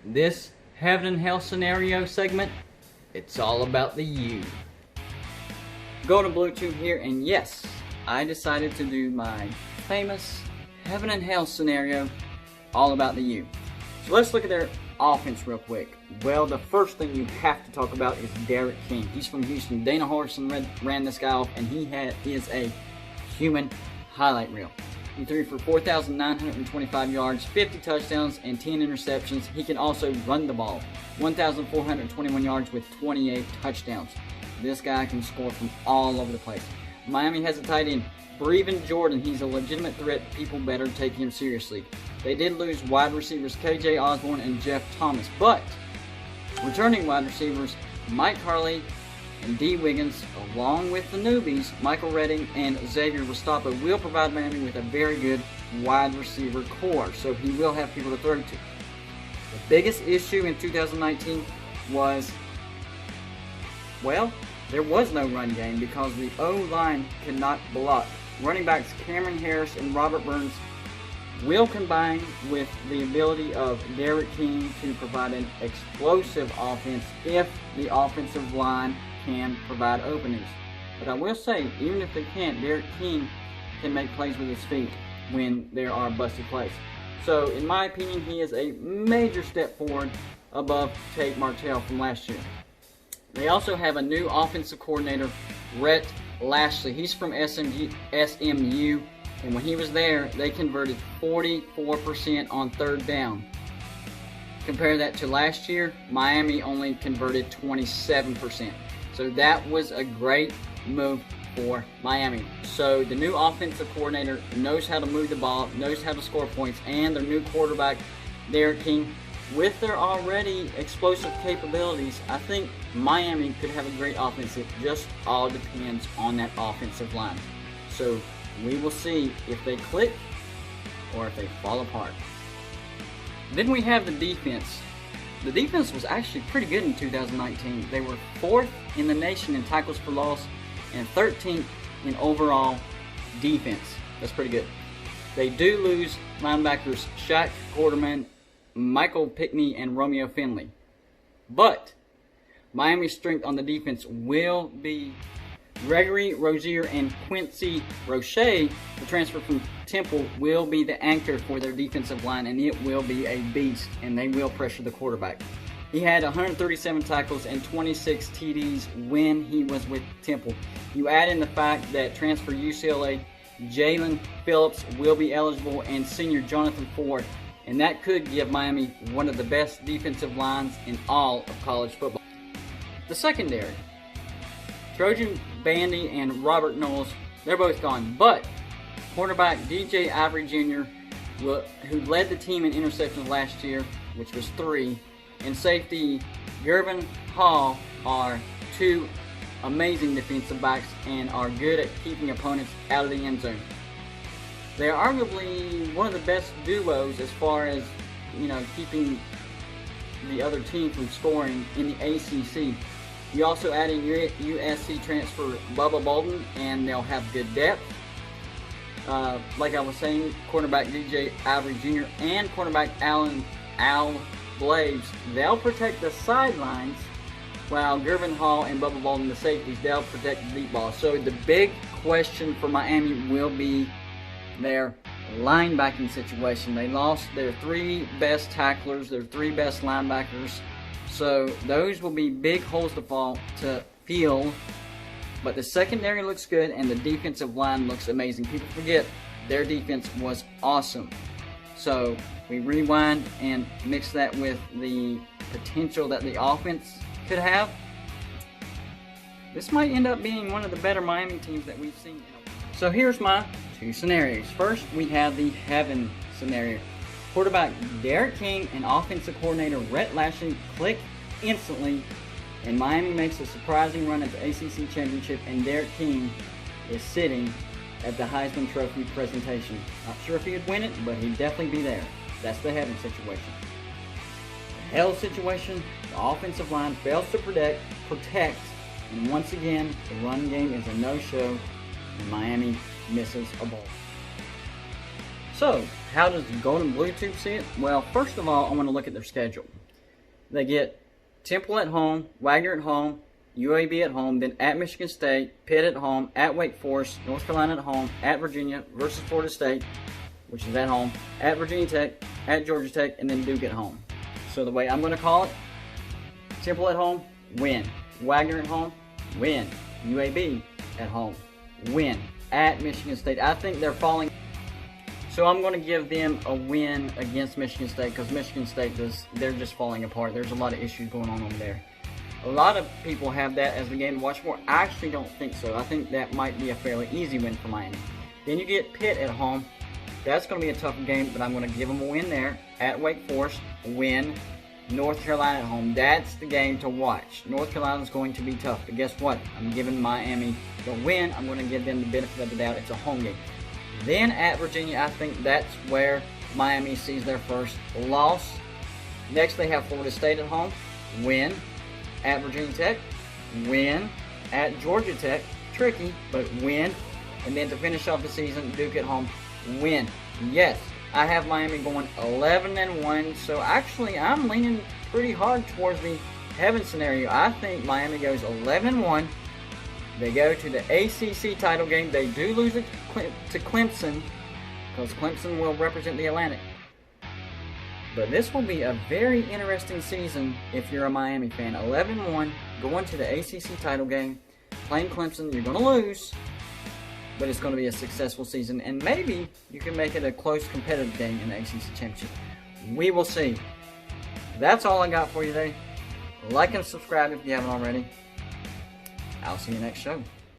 This heaven and hell scenario segment, it's all about the U. Golden Bluetooth here, and yes, I decided to do my famous heaven and hell scenario all about the U. So let's look at their offense real quick. Well, the first thing you have to talk about is D'Eriq King. He's from Houston. Dana Holgorsen ran this guy off, and he is a human highlight reel. He threw for 4,925 yards, 50 touchdowns, and 10 interceptions. He can also run the ball. 1,421 yards with 28 touchdowns. This guy can score from all over the place. Miami has a tight end, Brevin Jordan. He's a legitimate threat. People better take him seriously. They did lose wide receivers KJ Osborne and Jeff Thomas, but returning wide receivers Mike Harley and D. Wiggins, along with the newbies Michael Redding and Xavier Restapa, will provide Miami with a very good wide receiver core, so he will have people to throw to. The biggest issue in 2019 was, well, there was no run game because the O-line could not block. Running backs Cameron Harris and Robert Burns will combine with the ability of D'Eriq King to provide an explosive offense if the offensive line can provide openings. But I will say, even if they can't, D'Eriq King can make plays with his feet when there are busted plays. So in my opinion, he is a major step forward above Tate Martell from last year. They also have a new offensive coordinator, Rhett Lashlee. He's from SMU, and when he was there, they converted 44% on third down. Compare that to last year, Miami only converted 27%. So that was a great move for Miami. So the new offensive coordinator knows how to move the ball, knows how to score points, and their new quarterback, D'Eriq King, with their already explosive capabilities, I think Miami could have a great offense. It just all depends on that offensive line. So we will see if they click or if they fall apart. Then we have the defense. The defense was actually pretty good in 2019. They were 4th in the nation in tackles for loss and 13th in overall defense. That's pretty good. They do lose linebackers Shaq Quarterman, Michael Pickney, and Romeo Finley. But Miami's strength on the defense will be Gregory Rozier and Quincy Roche, the transfer from Temple, will be the anchor for their defensive line, and it will be a beast, and they will pressure the quarterback. He had 137 tackles and 26 TDs when he was with Temple. You add in the fact that transfer UCLA Jalen Phillips will be eligible, and senior Jonathan Ford, and that could give Miami one of the best defensive lines in all of college football. The secondary, Trojan Bandy and Robert Knowles, they're both gone, but quarterback DJ Ivory Jr., who led the team in interceptions last year, which was 3, and safety Gervin Hall are 2 amazing defensive backs and are good at keeping opponents out of the end zone. They are arguably one of the best duos as far as, keeping the other team from scoring in the ACC. You also add in USC transfer Bubba Bolden, and they'll have good depth. Like I was saying, cornerback DJ Ivory Jr. and cornerback Al Blaves, they'll protect the sidelines, while Gervin Hall and Bubba Bolden, the safeties, they'll protect the deep ball. So the big question for Miami will be their linebacking situation. They lost their 3 best tacklers, their 3 best linebackers. So those will be big holes to fill. But the secondary looks good and the defensive line looks amazing. People forget their defense was awesome. So we rewind and mix that with the potential that the offense could have. This might end up being one of the better Miami teams that we've seen. So here's my 2 scenarios. First, we have the heaven scenario. Quarterback D'Eriq King and offensive coordinator Rhett Lashlee click instantly, and Miami makes a surprising run at the ACC Championship, and D'Eriq King is sitting at the Heisman Trophy presentation. Not sure if he would win it, but he'd definitely be there. That's the heaven situation. The hell situation, the offensive line fails to protect, and once again, the run game is a no-show, and Miami misses a ball. So, how does Golden Bluetooth see it? Well, first of all, I want to look at their schedule. They get Temple at home, Wagner at home, UAB at home, then at Michigan State, Pitt at home, at Wake Forest, North Carolina at home, at Virginia versus Florida State, which is at home, at Virginia Tech, at Georgia Tech, and then Duke at home. So the way I'm going to call it, Temple at home, win. Wagner at home, win. UAB at home, win. At Michigan State, I think they're falling. So I'm going to give them a win against Michigan State because Michigan State, they're just falling apart. There's a lot of issues going on over there. A lot of people have that as the game to watch for. I actually don't think so. I think that might be a fairly easy win for Miami. Then you get Pitt at home. That's going to be a tough game, but I'm going to give them a win there. At Wake Forest, win. North Carolina at home. That's the game to watch. North Carolina is going to be tough, but guess what? I'm giving Miami the win. I'm going to give them the benefit of the doubt. It's a home game. Then at Virginia, I think that's where Miami sees their first loss. Next, they have Florida State at home, win. At Virginia Tech, win. At Georgia Tech, tricky, but win. And then to finish off the season, Duke at home, win. Yes, I have Miami going 11-1, so actually I'm leaning pretty hard towards the heaven scenario. I think Miami goes 11-1. They go to the ACC title game. They do lose it to Clemson because Clemson will represent the Atlantic. But this will be a very interesting season if you're a Miami fan. 11-1, going to the ACC title game, playing Clemson. You're going to lose, but it's going to be a successful season. And maybe you can make it a close competitive game in the ACC Championship. We will see. That's all I got for you today. Like and subscribe if you haven't already. I'll see you next show.